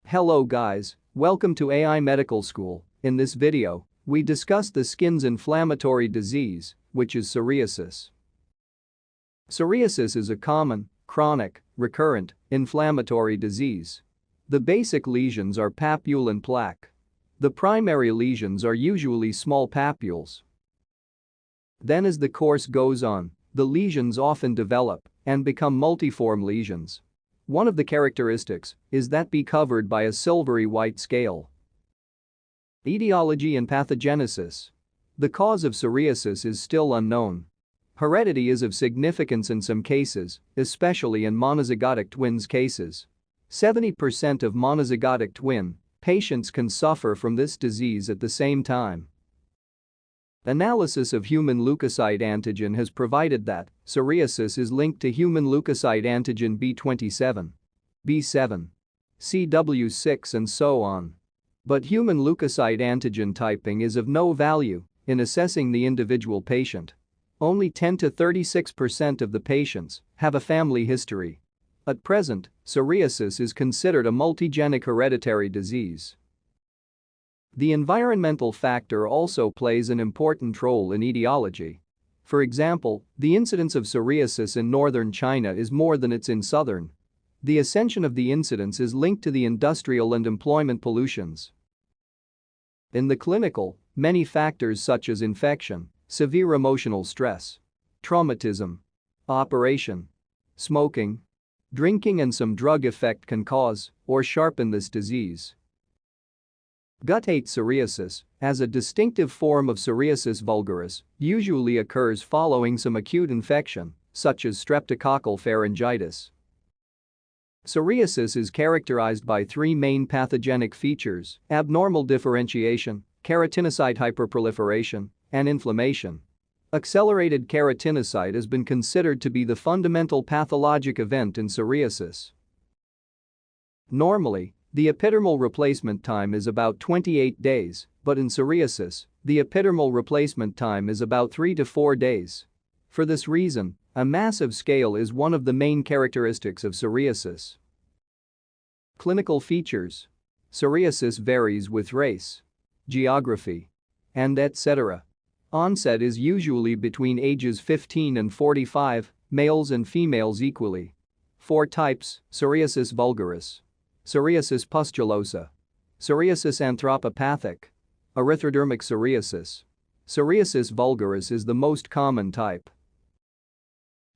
Hello guys, welcome to AI Medical School. In this video, we discuss the skin's inflammatory disease, which is psoriasis. Psoriasis is a common, chronic, recurrent, inflammatory disease. The basic lesions are papule and plaque. The primary lesions are usually small papules. Then as the course goes on, the lesions often develop and become multiform lesions. One of the characteristics is that be covered by a silvery white scale. Etiology and pathogenesis. The cause of psoriasis is still unknown. Heredity is of significance in some cases, especially in monozygotic twins cases. 70% of monozygotic twin patients can suffer from this disease at the same time. Analysis of human leukocyte antigen has provided that psoriasis is linked to human leukocyte antigen B27, B7, CW6 and so on. But human leukocyte antigen typing is of no value in assessing the individual patient. Only 10 to 36% of the patients have a family history. At present, psoriasis is considered a multigenic hereditary disease. The environmental factor also plays an important role in etiology. For example, the incidence of psoriasis in northern China is more than it's in southern. The ascension of the incidence is linked to the industrial and employment pollutions. In the clinical, many factors such as infection, severe emotional stress, traumatism, operation, smoking, drinking and some drug effect can cause or sharpen this disease. Gut-ate psoriasis, as a distinctive form of psoriasis vulgaris, usually occurs following some acute infection, such as streptococcal pharyngitis. Psoriasis is characterized by three main pathogenic features: abnormal differentiation, keratinocyte hyperproliferation, and inflammation. Accelerated keratinocyte has been considered to be the fundamental pathologic event in psoriasis. Normally, the epidermal replacement time is about 28 days, but in psoriasis, the epidermal replacement time is about 3 to 4 days. For this reason, a massive scale is one of the main characteristics of psoriasis. Clinical features. Psoriasis varies with race, geography, and etc. Onset is usually between ages 15 and 45, males and females equally. 4 types: psoriasis vulgaris, psoriasis pustulosa, psoriasis anthropopathic, erythrodermic psoriasis. Psoriasis vulgaris is the most common type.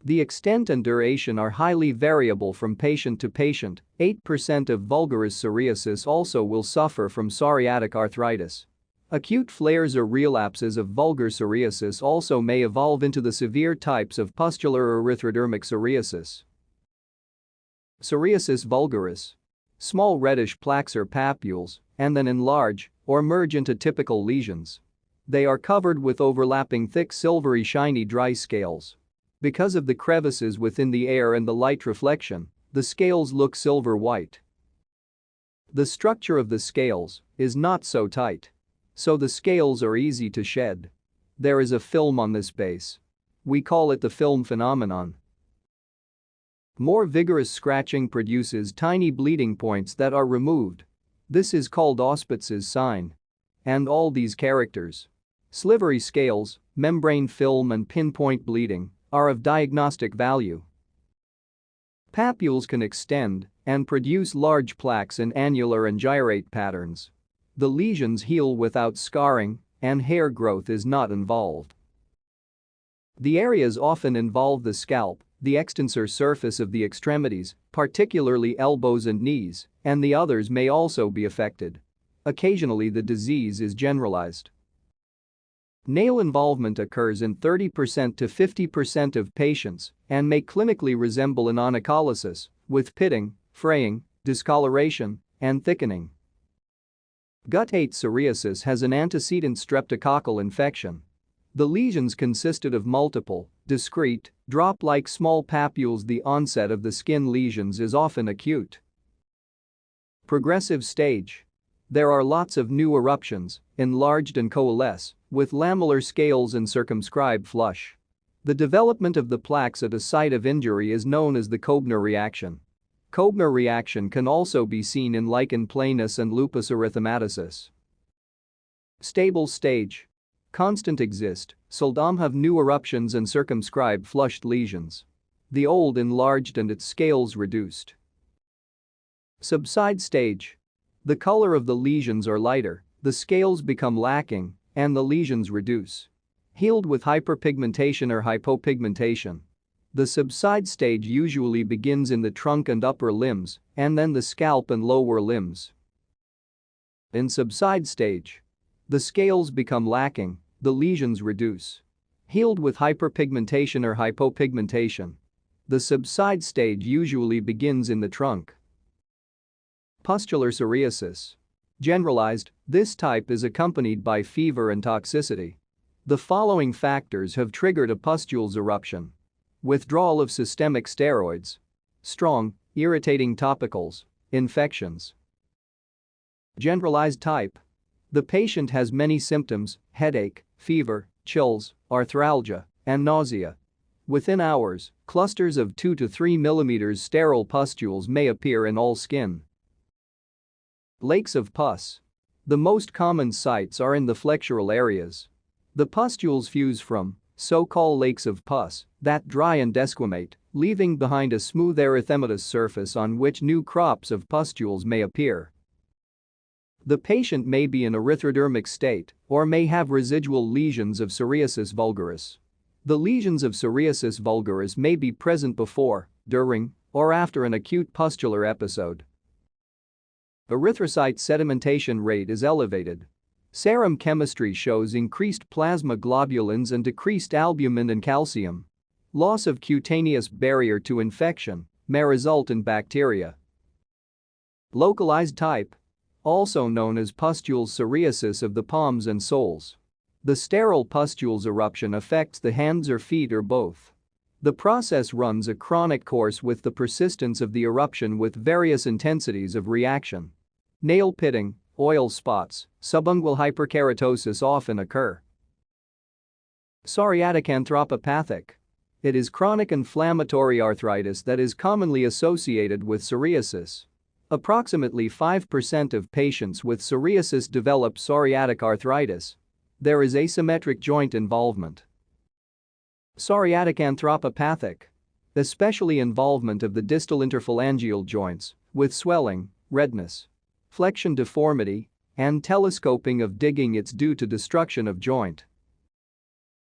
The extent and duration are highly variable from patient to patient. 8% of vulgaris psoriasis also will suffer from psoriatic arthritis. Acute flares or relapses of vulgar psoriasis also may evolve into the severe types of pustular or erythrodermic psoriasis. Psoriasis vulgaris. Small reddish plaques or papules, and then enlarge or merge into typical lesions. They are covered with overlapping thick silvery shiny dry scales. Because of the crevices within the air and the light reflection, the scales look silver white. The structure of the scales is not so tight, so the scales are easy to shed. There is a film on this base. We call it the film phenomenon. More vigorous scratching produces tiny bleeding points that are removed. This is called Auspitz's sign. And all these characters, slivery scales, membrane film and pinpoint bleeding, are of diagnostic value. Papules can extend and produce large plaques in annular and gyrate patterns. The lesions heal without scarring and hair growth is not involved. The areas often involve the scalp, the extensor surface of the extremities, particularly elbows and knees, and the others may also be affected. Occasionally the disease is generalized. Nail involvement occurs in 30% to 50% of patients and may clinically resemble an onycholysis, with pitting, fraying, discoloration, and thickening. Gut-ate psoriasis has an antecedent streptococcal infection. The lesions consisted of multiple, discrete, drop-like small papules. The onset of the skin lesions is often acute. Progressive stage. There are lots of new eruptions, enlarged and coalesce, with lamellar scales and circumscribed flush. The development of the plaques at a site of injury is known as the Koebner reaction. Koebner reaction can also be seen in lichen planus and lupus erythematosus. Stable stage. Constant exist, seldom have new eruptions and circumscribed flushed lesions. The old enlarged and its scales reduced. Subside stage. The color of the lesions are lighter, the scales become lacking, and the lesions reduce. Healed with hyperpigmentation or hypopigmentation. The subside stage usually begins in the trunk and upper limbs, and then the scalp and lower limbs. In subside stage, the scales become lacking, the lesions reduce. Healed with hyperpigmentation or hypopigmentation. The subside stage usually begins in the trunk. Pustular psoriasis. Generalized, this type is accompanied by fever and toxicity. The following factors have triggered a pustules eruption. Withdrawal of systemic steroids. Strong, irritating topicals. Infections. Generalized type. The patient has many symptoms: headache, fever, chills, arthralgia, and nausea. Within hours, clusters of 2 to 3 mm sterile pustules may appear in all skin. Lakes of pus. The most common sites are in the flexural areas. The pustules fuse from so-called lakes of pus that dry and desquamate, leaving behind a smooth erythematous surface on which new crops of pustules may appear. The patient may be in erythrodermic state or may have residual lesions of psoriasis vulgaris. The lesions of psoriasis vulgaris may be present before, during, or after an acute pustular episode. Erythrocyte sedimentation rate is elevated. Serum chemistry shows increased plasma globulins and decreased albumin and calcium. Loss of cutaneous barrier to infection may result in bacteria. Localized type. Also known as pustules psoriasis of the palms and soles. The sterile pustules eruption affects the hands or feet or both. The process runs a chronic course with the persistence of the eruption with various intensities of reaction. Nail pitting, oil spots, subungual hyperkeratosis often occur. Psoriatic arthropathic. It is chronic inflammatory arthritis that is commonly associated with psoriasis. Approximately 5% of patients with psoriasis develop psoriatic arthritis. There is asymmetric joint involvement. Psoriatic arthropathic. Especially involvement of the distal interphalangeal joints, with swelling, redness, flexion deformity, and telescoping of digging. It's due to destruction of joint.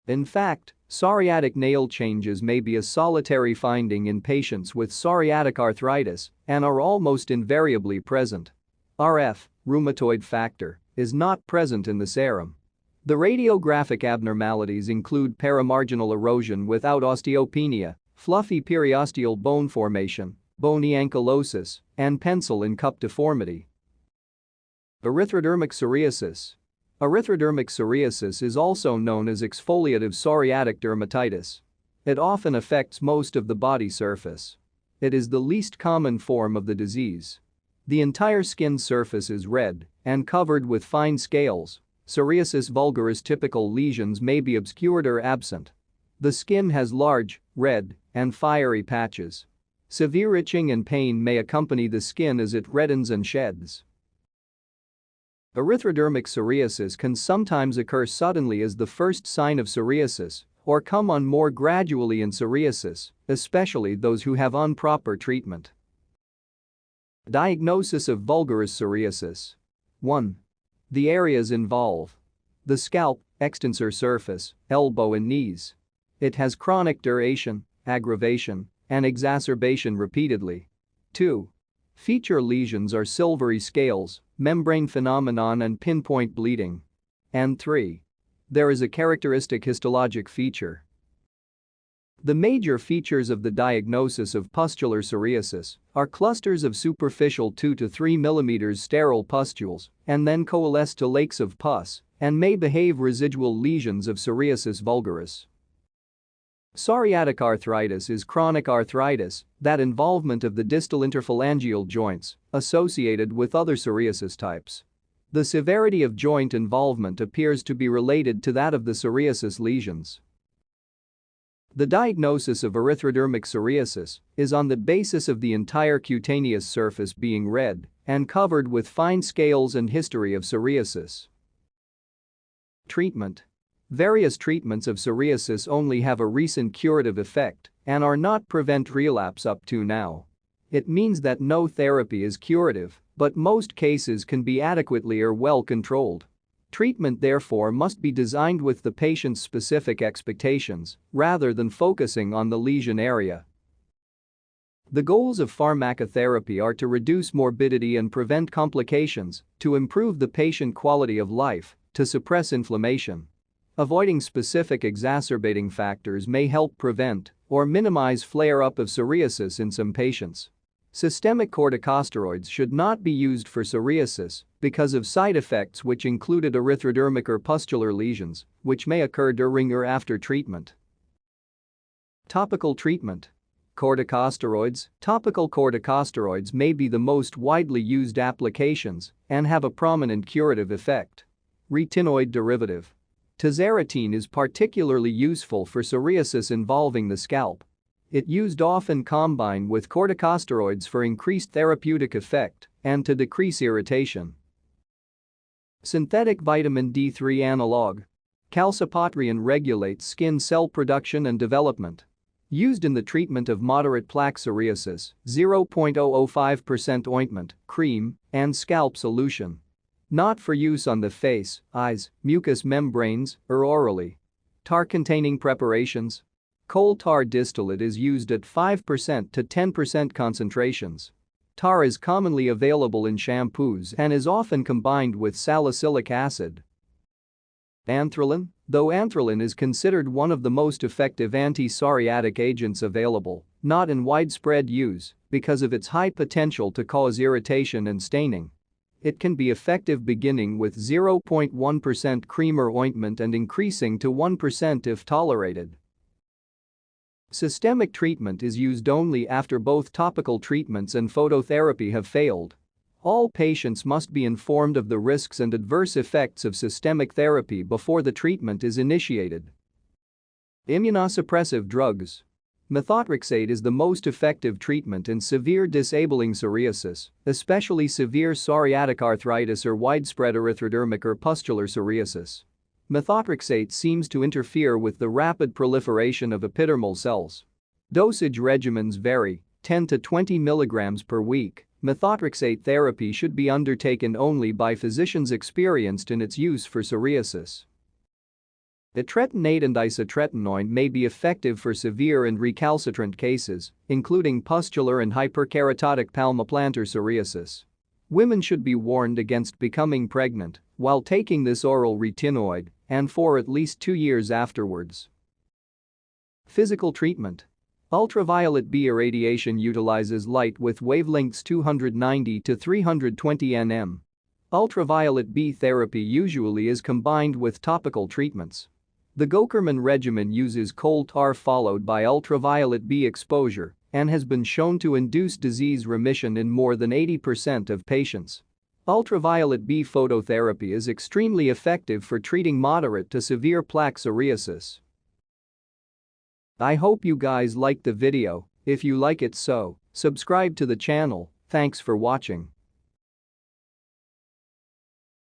In fact, psoriatic nail changes may be a solitary finding in patients with psoriatic arthritis and are almost invariably present. RF, rheumatoid factor, is not present in the serum. The radiographic abnormalities include paramarginal erosion without osteopenia, fluffy periosteal bone formation, bony ankylosis, and pencil in cup deformity. Erythrodermic psoriasis. Erythrodermic psoriasis is also known as exfoliative psoriatic dermatitis. It often affects most of the body surface. It is the least common form of the disease. The entire skin surface is red and covered with fine scales. Psoriasis vulgaris typical lesions may be obscured or absent. The skin has large, red, and fiery patches. Severe itching and pain may accompany the skin as it reddens and sheds. Erythrodermic psoriasis can sometimes occur suddenly as the first sign of psoriasis or come on more gradually in psoriasis, especially those who have improper treatment. Diagnosis of vulgaris psoriasis. 1. The areas involve the scalp, extensor surface, elbow and knees. It has chronic duration, aggravation, and exacerbation repeatedly. 2. Feature lesions are silvery scales, membrane phenomenon and pinpoint bleeding. And 3. There is a characteristic histologic feature. The major features of the diagnosis of pustular psoriasis are clusters of superficial 2 to 3 mm sterile pustules and then coalesce to lakes of pus and may behave residual lesions of psoriasis vulgaris. Psoriatic arthritis is chronic arthritis, that involvement of the distal interphalangeal joints, associated with other psoriasis types. The severity of joint involvement appears to be related to that of the psoriasis lesions. The diagnosis of erythrodermic psoriasis is on the basis of the entire cutaneous surface being red and covered with fine scales and history of psoriasis. Treatment. Various treatments of psoriasis only have a recent curative effect and are not prevent relapse up to now. It means that no therapy is curative, but most cases can be adequately or well controlled. Treatment therefore must be designed with the patient's specific expectations rather than focusing on the lesion area. The goals of pharmacotherapy are to reduce morbidity and prevent complications, to improve the patient quality of life, to suppress inflammation. Avoiding specific exacerbating factors may help prevent or minimize flare-up of psoriasis in some patients. Systemic corticosteroids should not be used for psoriasis because of side effects which included erythrodermic or pustular lesions, which may occur during or after treatment. Topical treatment. Corticosteroids. Topical corticosteroids may be the most widely used applications and have a prominent curative effect. Rentinoid derivative. Tazarotene is particularly useful for psoriasis involving the scalp. It used often combined with corticosteroids for increased therapeutic effect and to decrease irritation. Synthetic vitamin D3 analog. Calcipotriene regulates skin cell production and development. Used in the treatment of moderate plaque psoriasis, 0.005% ointment, cream, and scalp solution. Not for use on the face, eyes, mucous membranes, or orally. Tar-containing preparations. Coal tar distillate is used at 5% to 10% concentrations. Tar is commonly available in shampoos and is often combined with salicylic acid. Anthralin. Though anthralin is considered one of the most effective anti-psoriatic agents available, not in widespread use because of its high potential to cause irritation and staining. It can be effective beginning with 0.1% cream or ointment and increasing to 1% if tolerated. Systemic treatment is used only after both topical treatments and phototherapy have failed. All patients must be informed of the risks and adverse effects of systemic therapy before the treatment is initiated. Immunosuppressive drugs. Methotrexate is the most effective treatment in severe disabling psoriasis, especially severe psoriatic arthritis or widespread erythrodermic or pustular psoriasis. Methotrexate seems to interfere with the rapid proliferation of epidermal cells. Dosage regimens vary, 10 to 20 mg per week. Methotrexate therapy should be undertaken only by physicians experienced in its use for psoriasis. Etretinate and isotretinoin may be effective for severe and recalcitrant cases, including pustular and hyperkeratotic palmoplantar psoriasis. Women should be warned against becoming pregnant while taking this oral retinoid and for at least 2 years afterwards. Physical treatment. Ultraviolet B irradiation utilizes light with wavelengths 290 to 320 nm. Ultraviolet B therapy usually is combined with topical treatments. The Gokerman regimen uses coal tar followed by ultraviolet B exposure and has been shown to induce disease remission in more than 80% of patients. Ultraviolet B phototherapy is extremely effective for treating moderate to severe plaque psoriasis. I hope you guys liked the video. If you like it, subscribe to the channel. Thanks for watching.